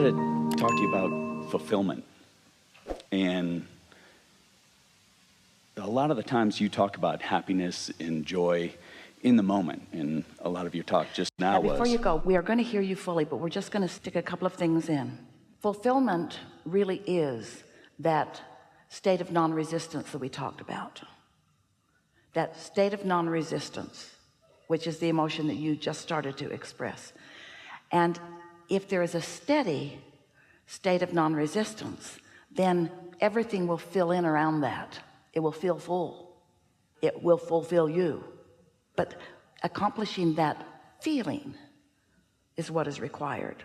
wanted to talk to you about fulfillment. And a lot of the times you talk about happiness and joy in the moment, and a lot of your talk just now was... Before you go, we are going to hear you fully, but we're just going to stick a couple of things in. Fulfillment really is that state of non-resistance that we talked about. That state of non-resistance, which is the emotion that you just started to express. And if there is a steady state of non-resistance, then everything will fill in around that. It will feel full. It will fulfill you. But accomplishing that feeling is what is required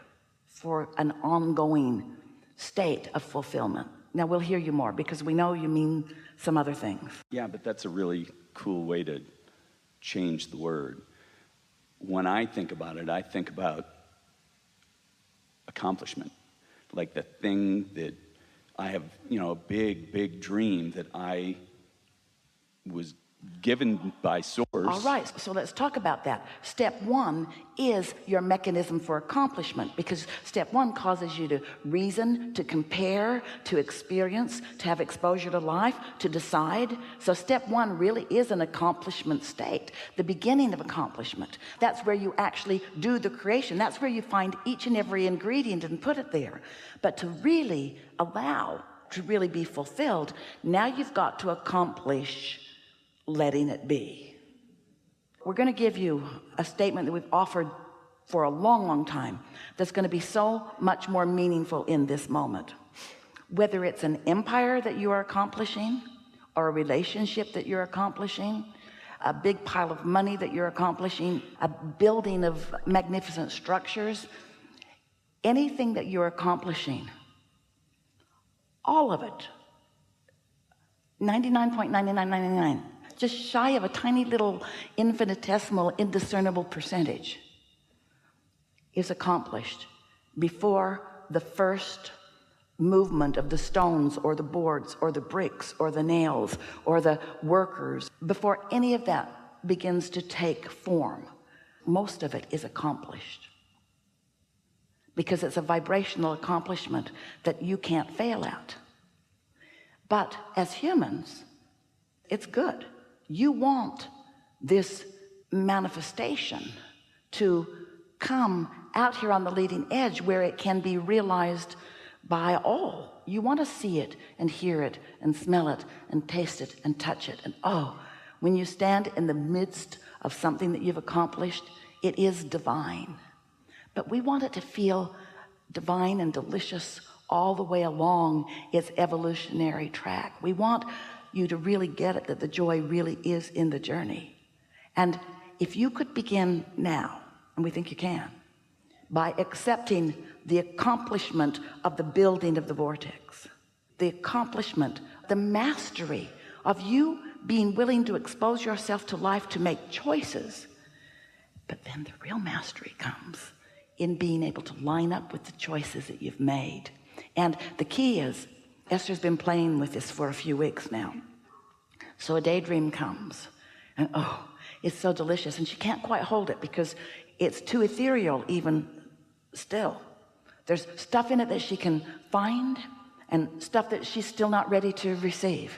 for an ongoing state of fulfillment. Now we'll hear you more because we know you mean some other things. Yeah, but that's a really cool way to change the word. When I think about it, I think about accomplishment, like the thing that I have, a big dream that I was given by source. All right, so let's talk about that. Step one is your mechanism for accomplishment, because step one causes you to reason, to compare, to experience, to have exposure to life, to decide. So step one really is an accomplishment state, the beginning of accomplishment. That's where you actually do the creation. That's where you find each and every ingredient and put it there. But to really allow to really be fulfilled, now you've got to accomplish letting it be. We're going to give you a statement that we've offered for a long time that's going to be so much more meaningful in this moment. Whether it's an empire that you are accomplishing, or a relationship that you're accomplishing, a big pile of money that you're accomplishing, a building of magnificent structures, anything that you're accomplishing, all of it, 99.9999, just shy of a tiny little infinitesimal indiscernible percentage, is accomplished before the first movement of the stones or the boards or the bricks or the nails or the workers. Before any of that begins to take form, most of it is accomplished, because it's a vibrational accomplishment that you can't fail at. But as humans, it's good. You want this manifestation to come out here on the leading edge where it can be realized by all. You want to see it and hear it and smell it and taste it and touch it. And when you stand in the midst of something that you've accomplished, it is divine. But we want it to feel divine and delicious all the way along its evolutionary track. We want you to really get it, that the joy really is in the journey. And if you could begin now, and we think you can, by accepting the accomplishment of the building of the vortex, the accomplishment, the mastery of you being willing to expose yourself to life, to make choices. But then the real mastery comes in being able to line up with the choices that you've made. And the key is, Esther's been playing with this for a few weeks now. So a daydream comes, and it's so delicious, and she can't quite hold it because it's too ethereal even still. There's stuff in it that she can find and stuff that she's still not ready to receive.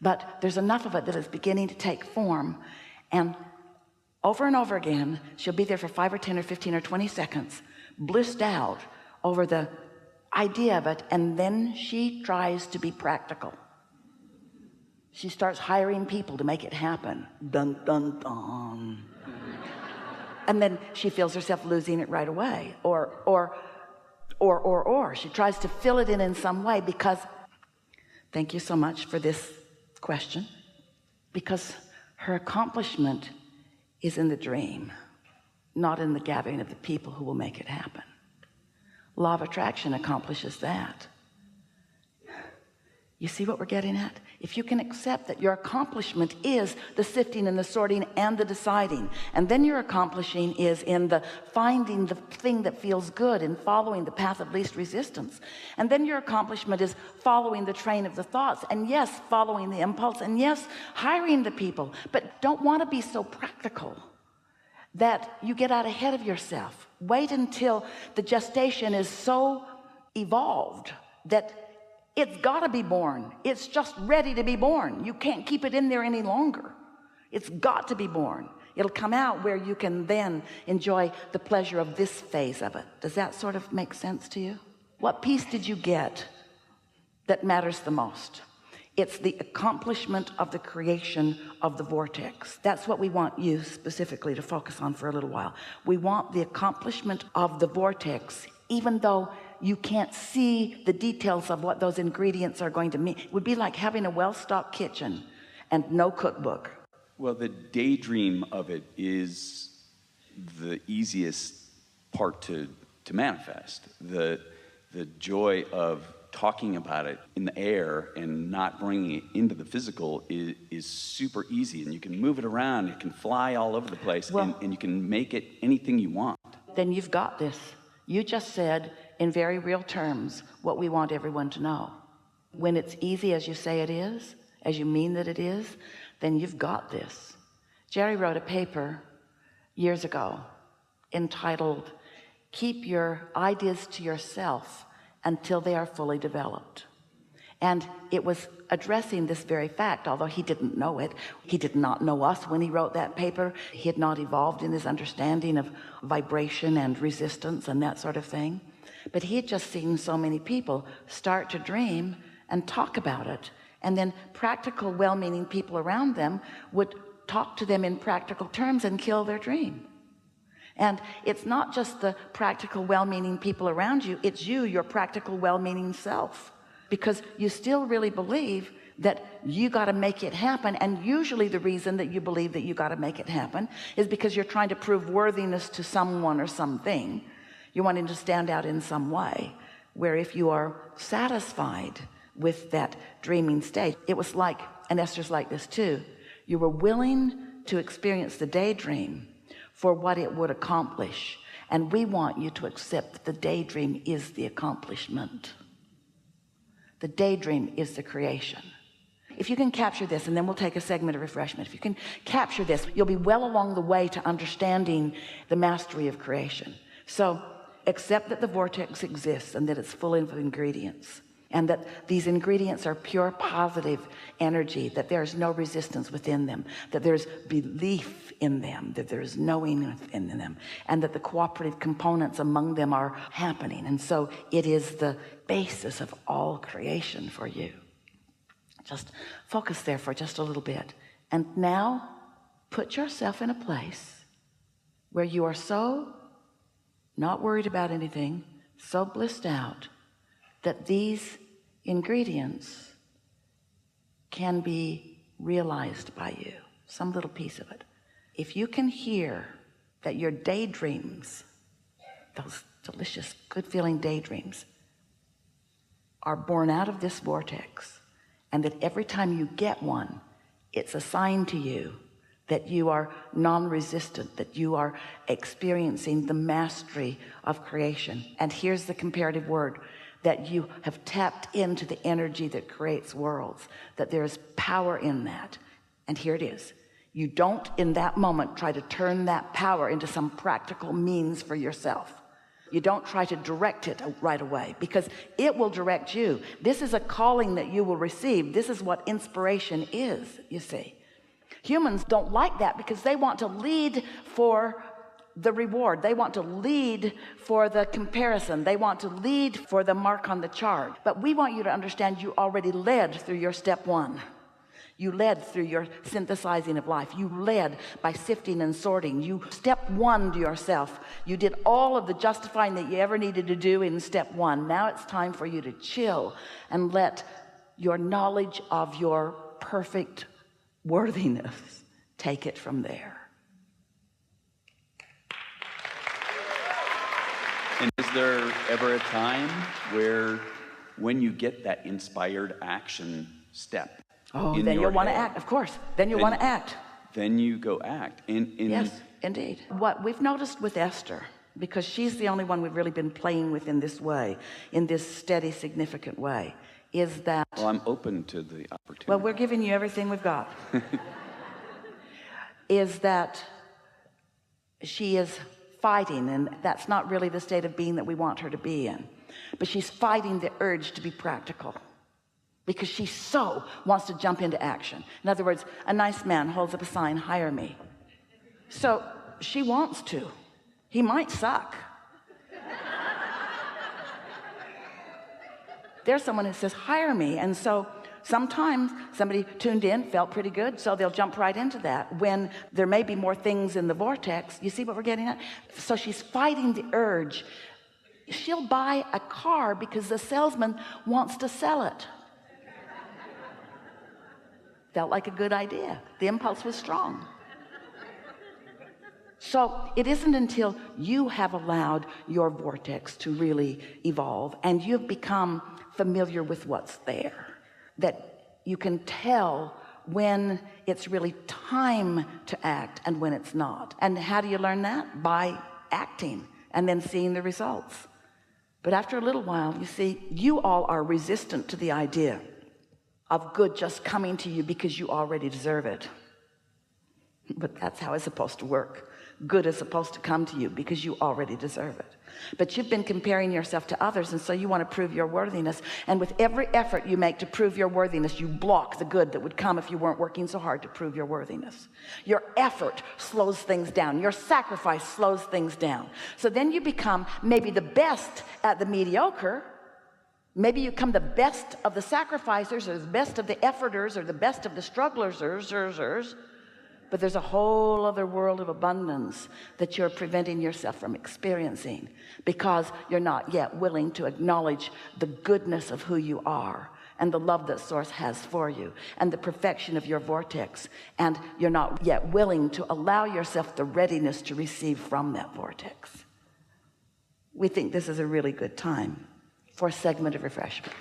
But there's enough of it that is beginning to take form, and over again, she'll be there for 5 or 10 or 15 or 20 seconds, blissed out over the idea of it, and then she tries to be practical. She starts hiring people to make it happen. Dun, dun, dun. And then she feels herself losing it right away. Or she tries to fill it in some way, because, thank you so much for this question, because her accomplishment is in the dream, not in the gathering of the people who will make it happen. Law of attraction accomplishes that. You see what we're getting at? If you can accept that your accomplishment is the sifting and the sorting and the deciding, and then your accomplishing is in the finding the thing that feels good and following the path of least resistance, and then your accomplishment is following the train of the thoughts, and yes, following the impulse, and yes, hiring the people. But don't want to be so practical that you get out ahead of yourself. Wait until the gestation is so evolved, that it's got to be born. It's just ready to be born. You can't keep it in there any longer. It's got to be born. It'll come out where you can then enjoy the pleasure of this phase of it. Does that sort of make sense to you? What piece did you get that matters the most? It's the accomplishment of the creation of the vortex. That's what we want you specifically to focus on for a little while. We want the accomplishment of the vortex, even though you can't see the details of what those ingredients are going to mean. It would be like having a well-stocked kitchen and no cookbook. Well, the daydream of it is the easiest part to manifest. The joy of talking about it in the air and not bringing it into the physical is super easy, and you can move it around, it can fly all over the place, and you can make it anything you want. Then you've got this. You just said in very real terms what we want everyone to know. When it's easy as you say it is, as you mean that it is, then you've got this. Jerry wrote a paper years ago entitled, "Keep Your Ideas to Yourself Until They Are Fully Developed." And it was addressing this very fact, although he didn't know it. He did not know us when he wrote that paper. He had not evolved in his understanding of vibration and resistance and that sort of thing. But he had just seen so many people start to dream and talk about it. And then practical, well-meaning people around them would talk to them in practical terms and kill their dream. And it's not just the practical, well-meaning people around you, it's you, your practical, well-meaning self. Because you still really believe that you got to make it happen. And usually the reason that you believe that you got to make it happen is because you're trying to prove worthiness to someone or something. You're wanting to stand out in some way, where if you are satisfied with that dreaming state, it was like, and Esther's like this too, you were willing to experience the daydream for what it would accomplish. And we want you to accept that the daydream is the accomplishment. The daydream is the creation. If you can capture this, and then we'll take a segment of refreshment. If you can capture this, you'll be well along the way to understanding the mastery of creation. So accept that the vortex exists and that it's full of ingredients, and that these ingredients are pure positive energy, that there's no resistance within them, that there's belief in them, that there's knowing within them, and that the cooperative components among them are happening. And so it is the basis of all creation for you. Just focus there for just a little bit. And now put yourself in a place where you are so not worried about anything, so blissed out, that these ingredients can be realized by you, some little piece of it. If you can hear that your daydreams, those delicious, good-feeling daydreams, are born out of this vortex, and that every time you get one, it's a sign to you that you are non-resistant, that you are experiencing the mastery of creation. And here's the comparative word, that you have tapped into the energy that creates worlds, that there is power in that. And here it is. You don't in that moment try to turn that power into some practical means for yourself. You don't try to direct it right away, because it will direct you. This is a calling that you will receive. This is what inspiration is, you see. Humans don't like that because they want to lead for the reward. They want to lead for the comparison. They want to lead for the mark on the chart. But we want you to understand you already led through your step one. You led through your synthesizing of life. You led by sifting and sorting. You step one to yourself. You did all of the justifying that you ever needed to do in step one. Now it's time for you to chill and let your knowledge of your perfect worthiness take it from there. And is there ever a time where, when you get that inspired action step, then you'll want to act, of course. Then you'll want to act. Then you go act. Yes, indeed. What we've noticed with Esther, because she's the only one we've really been playing with in this way, in this steady, significant way, is that... Well, I'm open to the opportunity. Well, we're giving you everything we've got. Is that she is fighting, and that's not really the state of being that we want her to be in. but she's fighting the urge to be practical because she so wants to jump into action. In other words, a nice man holds up a sign, hire me. So she wants to. He might suck. There's someone who says, hire me. And so sometimes somebody tuned in, felt pretty good, so they'll jump right into that when there may be more things in the vortex. You see what we're getting at? So she's fighting the urge. She'll buy a car because the salesman wants to sell it. Felt like a good idea. The impulse was strong. So it isn't until you have allowed your vortex to really evolve and you've become familiar with what's there that you can tell when it's really time to act and when it's not. And how do you learn that? By acting and then seeing the results. But after a little while, you see, you all are resistant to the idea of good just coming to you because you already deserve it. But that's how it's supposed to work. Good is supposed to come to you because you already deserve it. But you've been comparing yourself to others, and so you want to prove your worthiness. And with every effort you make to prove your worthiness, you block the good that would come if you weren't working so hard to prove your worthiness. Your effort slows things down. Your sacrifice slows things down. So then you become maybe the best at the mediocre. Maybe you become the best of the sacrificers, or the best of the efforters, or the best of the strugglers, but there's a whole other world of abundance that you're preventing yourself from experiencing because you're not yet willing to acknowledge the goodness of who you are and the love that Source has for you and the perfection of your vortex, and you're not yet willing to allow yourself the readiness to receive from that vortex. We think this is a really good time for a segment of refreshment.